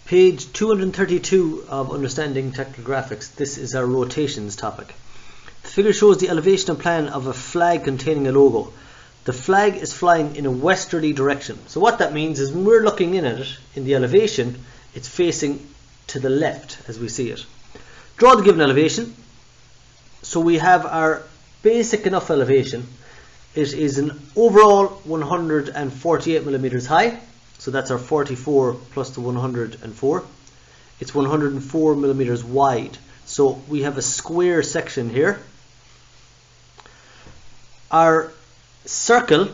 Page 232 of Understanding Technical Graphics. This is our rotations topic. The figure shows the elevation and plan of a flag containing a logo. The flag is flying in a westerly direction. So what that means is when we're looking in at it, in the elevation, it's facing to the left as we see it. Draw the given elevation. So we have our basic enough elevation. It is an overall 148 millimeters high. So that's our 44 plus the 104. It's 104 millimeters wide. So we have a square section here. Our circle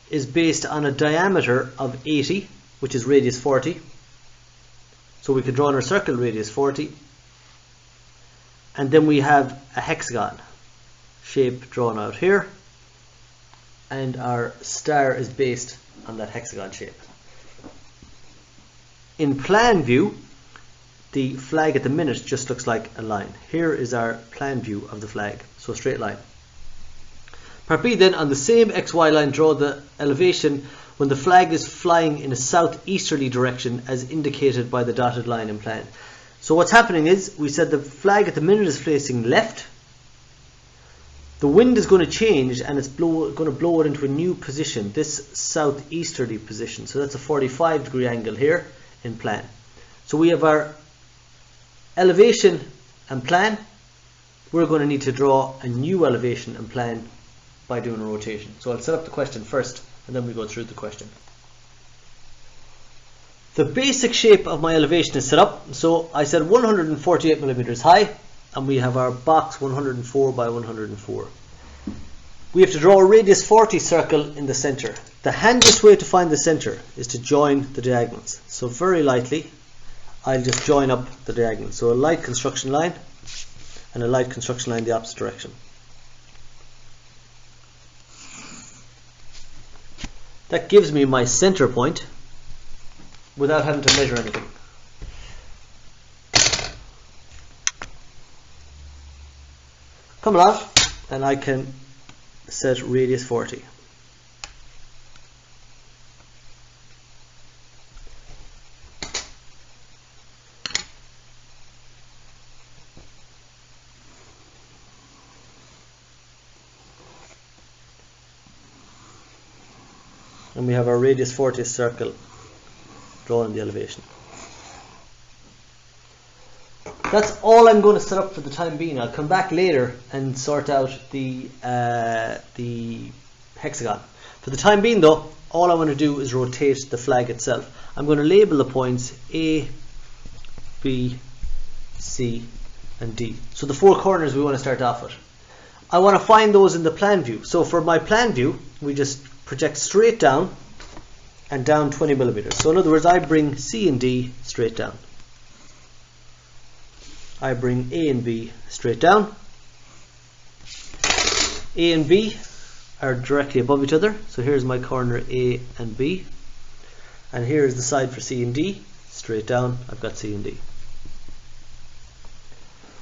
is based on a diameter of 80, which is radius 40. So we can draw in our circle radius 40. And then we have a hexagon shape drawn out here. And our star is based on that hexagon shape. In plan view, the flag at the minute just looks like a line. Here is our plan view of the flag, so a straight line. Part B then, on the same XY line, draw the elevation when the flag is flying in a southeasterly direction as indicated by the dotted line in plan. So what's happening is, we said the flag at the minute is facing left. The wind is going to change and it's going to blow it into a new position, this southeasterly position. So that's a 45 degree angle here in plan. So we have our elevation and plan. We're going to need to draw a new elevation and plan by doing a rotation. So I'll set up the question first and then we go through the question. The basic shape of my elevation is set up. So I said 148 millimeters high. And we have our box 104 by 104. We have to draw a radius 40 circle in the center. The handiest way to find the center is to join the diagonals. So very lightly, I'll just join up the diagonals. So a light construction line and a light construction line in the opposite direction. That gives me my center point without having to measure anything. Come along, and I can set radius 40. And we have our radius 40 circle drawn in the elevation. That's all I'm going to set up for the time being. I'll come back later and sort out the hexagon. For the time being though, all I want to do is rotate the flag itself. I'm going to label the points A, B, C and D. So the four corners we want to start off with. I want to find those in the plan view. So for my plan view, we just project straight down and down 20 millimeters. So in other words, I bring C and D straight down. I bring A and B straight down. A and B are directly above each other. So here's my corner A and B. And here is the side for C and D. Straight down, I've got C and D.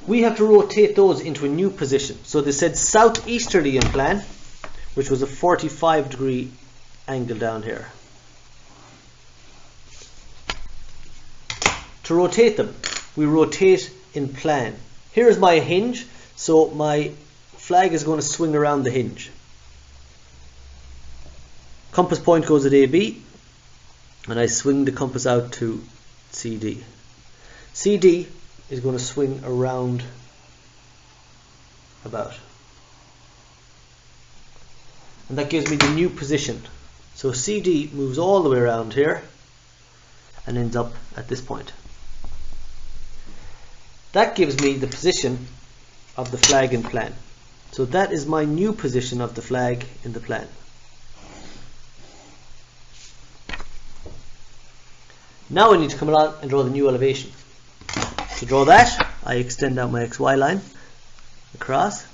We have to rotate those into a new position. So they said southeasterly in plan, which was a 45 degree angle down here. To rotate them, we rotate in plan. Here is my hinge, so my flag is going to swing around the hinge. Compass point goes at AB, and I swing the compass out to CD. CD is going to swing around about. And that gives me the new position. So CD moves all the way around here and ends up at this point. That gives me the position of the flag in plan. So that is my new position of the flag in the plan. Now I need to come along and draw the new elevation. To draw that, I extend out my XY line across.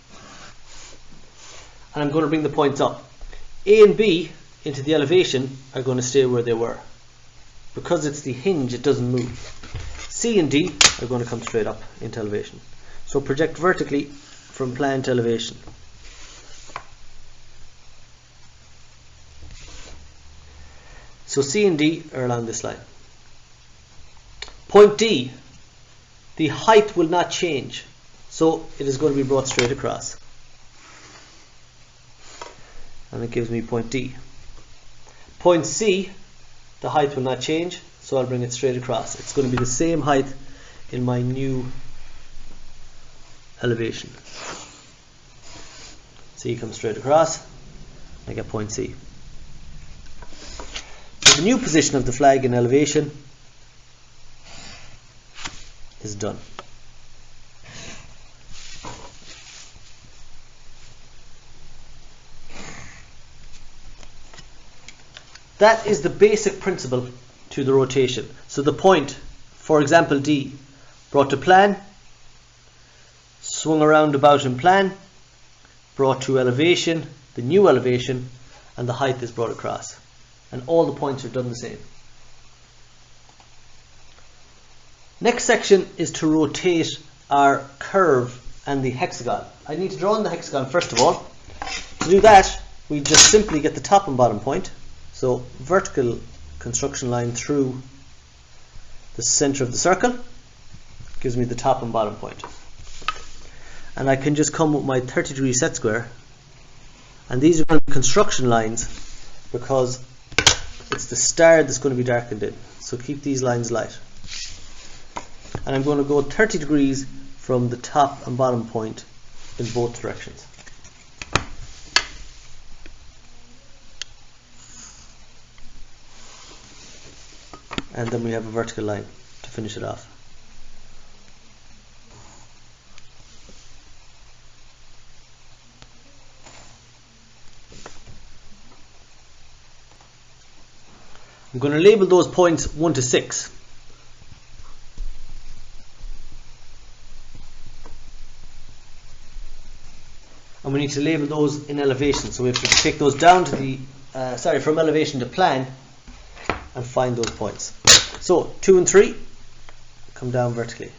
And I'm going to bring the points up. A and B into the elevation are going to stay where they were. Because it's the hinge, it doesn't move. C and D are going to come straight up into elevation. So project vertically from plan to elevation. So C and D are along this line. Point D, the height will not change, so it is going to be brought straight across. And it gives me point D. Point C, the height will not change, so I'll bring it straight across. It's going to be the same height in my new elevation. C comes straight across, I get point C. So the new position of the flag in elevation is done. That is the basic principle to the rotation. So the point, for example D, brought to plan, swung around about in plan, brought to elevation, the new elevation, and the height is brought across. And all the points are done the same. Next section is to rotate our curve and the hexagon. I need to draw in the hexagon first of all. To do that, we just simply get the top and bottom point. So vertical construction line through the center of the circle gives me the top and bottom point. And I can just come with my 30-degree set square, and these are going to be construction lines because it's the star that's going to be darkened in. So keep these lines light. And I'm going to go 30 degrees from the top and bottom point in both directions. And then we have a vertical line to finish it off. I'm going to label those points 1 to 6. And we need to label those in elevation. So we have to take those down to the, from elevation to plan and find those points. So 2 and 3 come down vertically.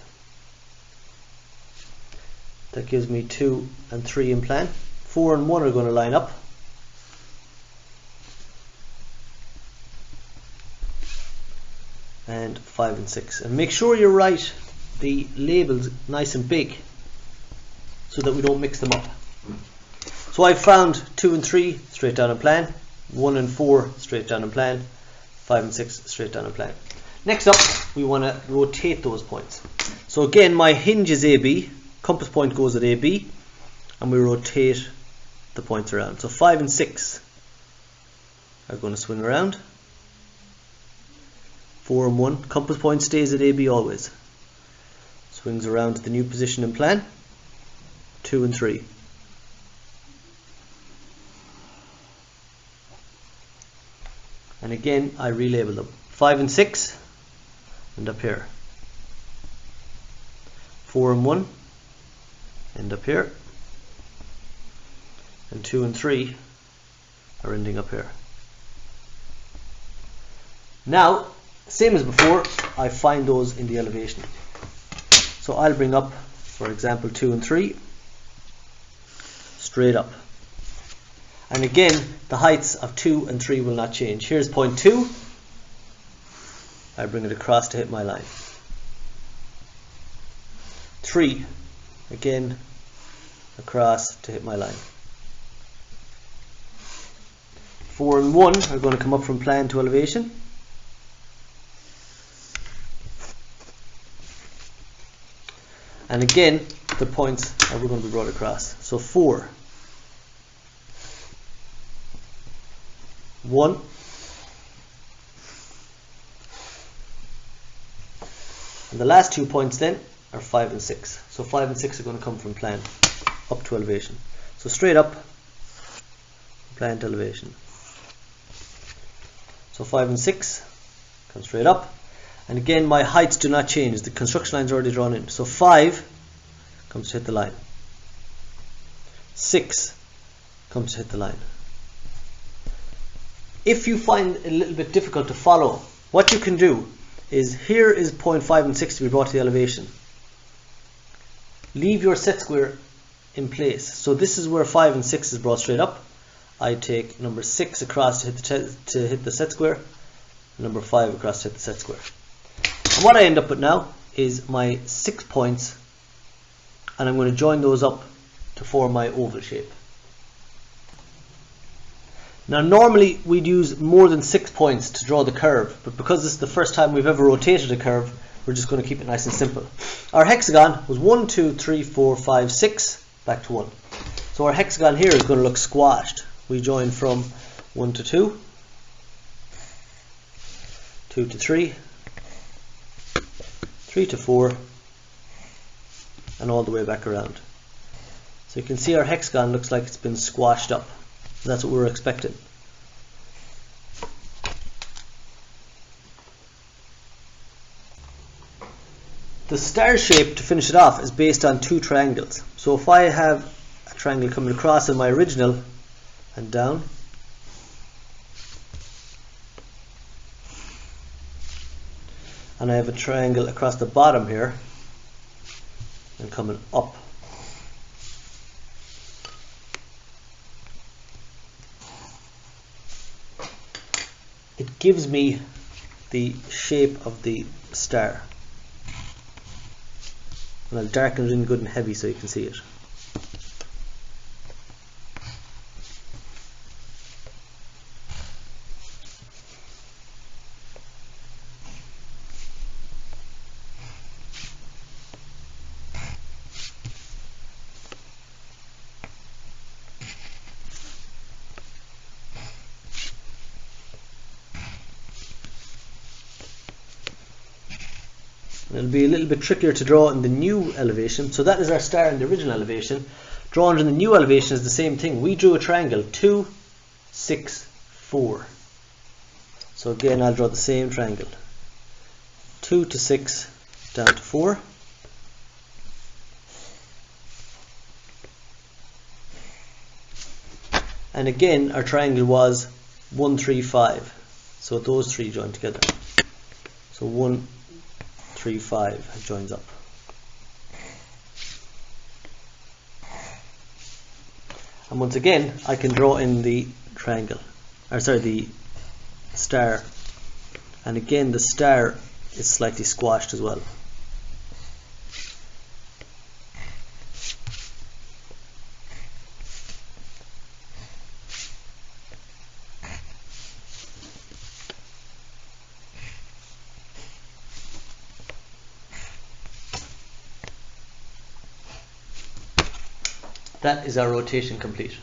That gives me 2 and 3 in plan. 4 and 1 are going to line up. And 5 and 6. And make sure you write the labels nice and big so that we don't mix them up. So I found 2 and 3 straight down in plan, 1 and 4 straight down in plan, 5 and 6 straight down in plan. Next up, we want to rotate those points. So again, my hinge is AB, compass point goes at AB, and we rotate the points around. So 5 and 6 are going to swing around. 4 and 1, compass point stays at AB always. Swings around to the new position in plan. 2 and 3. And again, I relabel them. 5 and 6 end up here. 4 and 1 end up here. And 2 and 3 are ending up here. Now, same as before, I find those in the elevation. So I'll bring up, for example, 2 and 3 straight up. And again, the heights of 2 and 3 will not change. Here's point 2. I bring it across to hit my line. 3, again, across to hit my line. 4 and 1 are going to come up from plan to elevation. And again, the points are going to be brought across. So 4, 1, and the last 2 points then are 5 and 6. So 5 and 6 are going to come from plan up to elevation. So straight up, plan to elevation. So 5 and 6 come straight up. And again, my heights do not change. The construction line is already drawn in. So 5 comes to hit the line. 6 comes to hit the line. If you find it a little bit difficult to follow, what you can do is, here is point 5 and 6 to be brought to the elevation. Leave your set square in place. So this is where 5 and 6 is brought straight up. I take number 6 across to hit the set square, number 5 across to hit the set square. And what I end up with now is my 6 points, and I'm going to join those up to form my oval shape. Now normally we'd use more than 6 points to draw the curve, but because this is the first time we've ever rotated a curve, we're just going to keep it nice and simple. Our hexagon was 1, 2, 3, 4, 5, 6, back to 1. So our hexagon here is going to look squashed. We join from 1 to 2, 2 to 3, 3 to 4, and all the way back around. So you can see our hexagon looks like it's been squashed up. That's what we're expecting. The star shape, to finish it off, is based on 2 triangles. So if I have a triangle coming across in my original and down, and I have a triangle across the bottom here and coming up, it gives me the shape of the star. And I'll darken it in good and heavy so you can see it. It'll be a little bit trickier to draw in the new elevation. So that is our star in the original elevation. Drawn in the new elevation is the same thing. We drew a triangle, 2, 6, 4. So again, I'll draw the same triangle, 2 to 6 down to 4. And again, our triangle was 1, 3, 5. So those 3 join together. So 1, 3, 5 joins up. And once again, I can draw in the triangle, or sorry, the star. And again, the star is slightly squashed as well. That is our rotation complete.